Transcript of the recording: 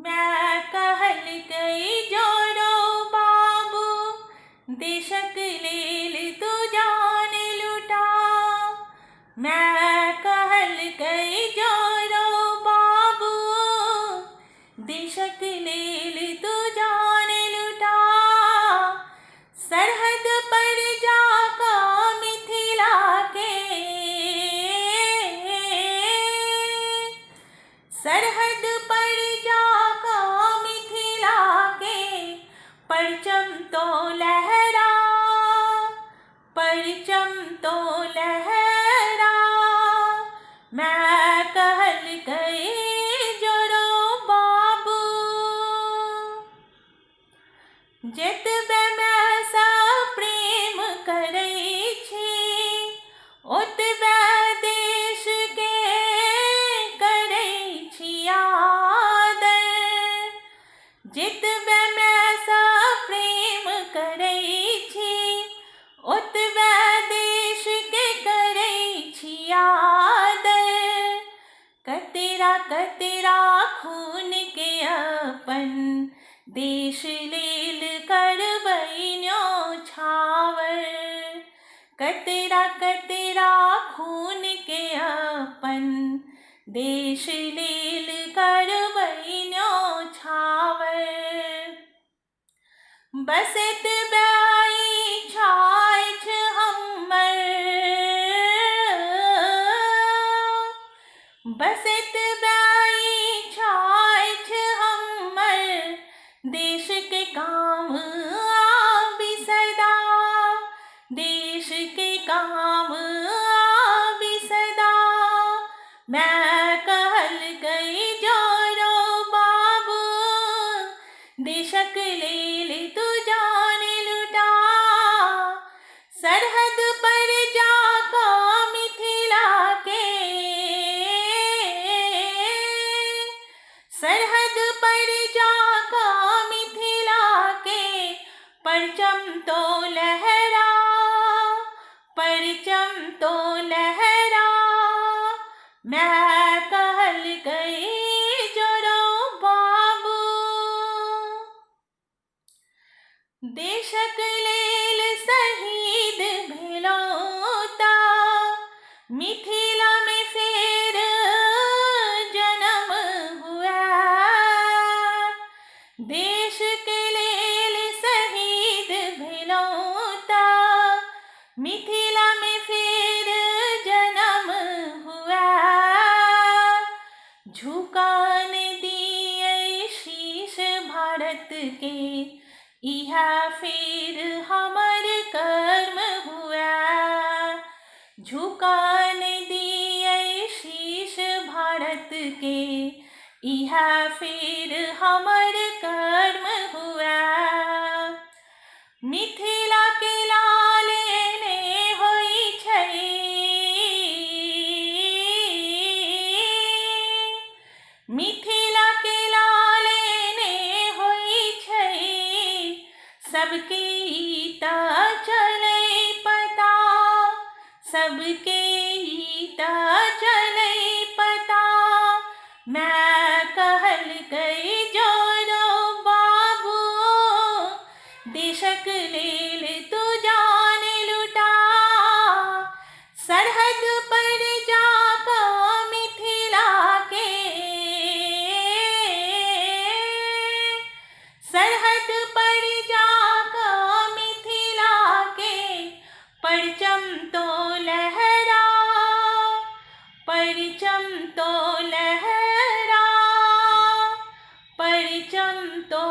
मैं कहल कई जोड़ो बाबू, देशक लेल तू जान लुटा। मैं कहल कई जोड़ो बाबू, देशक लेल तू जान लुटा। सरहद पर जाका मिथिला के, सरहद पर जाका मिथिला के, परचम तो लहरा, परचम तो लहरा। मैं कहल कई जोड़ो बाबू, जतबे मैं सा प्रेम करै छी, ओतबे देश के करै छी आदर। जतबे मैं सा प्रेम करै छी, ओतबे देश के करै छी आदर। कतरा कतरा खून के अपन, देश लेल करबै न्योछावर। कतरा कतरा खून के अपन, देश लेल करबै न्योछावर। बसत बाई छाछ हमर, बसत बाई छाछ हमर, देश के काम आबि सदा, देश के काम आबि सदा। मैं कहल कई जोड़ो बाबू, देशक लेल तू जान लुटा। सरहद पर जाका मिथिला के, सरहद पर जाका मिथिला के, परचम तो लहरा, परचम तो लहरा। मैं कहल कई जोड़ो बाबू, देशक लेल शहीद भेलौं ता, मिथिला में फेर जन्म हुआ। देश के लेल शहीद भेलौं ता, मिथिला में फेर जन्म हुआ। झुका न दिए शीश भारत के, इहा फिर हमर कर्म हुआ। झुका न दिए शीश भारत के, इहा फिर हमर कर्म हुआ। मिथिला के लाले ने होई छै, मिथिला के लाले ने होई छै, सबके ता चलै पता, सबके ता चलै पता। मैं कहल कई जोड़ो बाबू, देशक लेल तू जान लुटा। सरहद पर जाका मिथिला के, सरहद पर जाका मिथिला के, परचम तो लहरा, परचम तो लहरा, परचम तो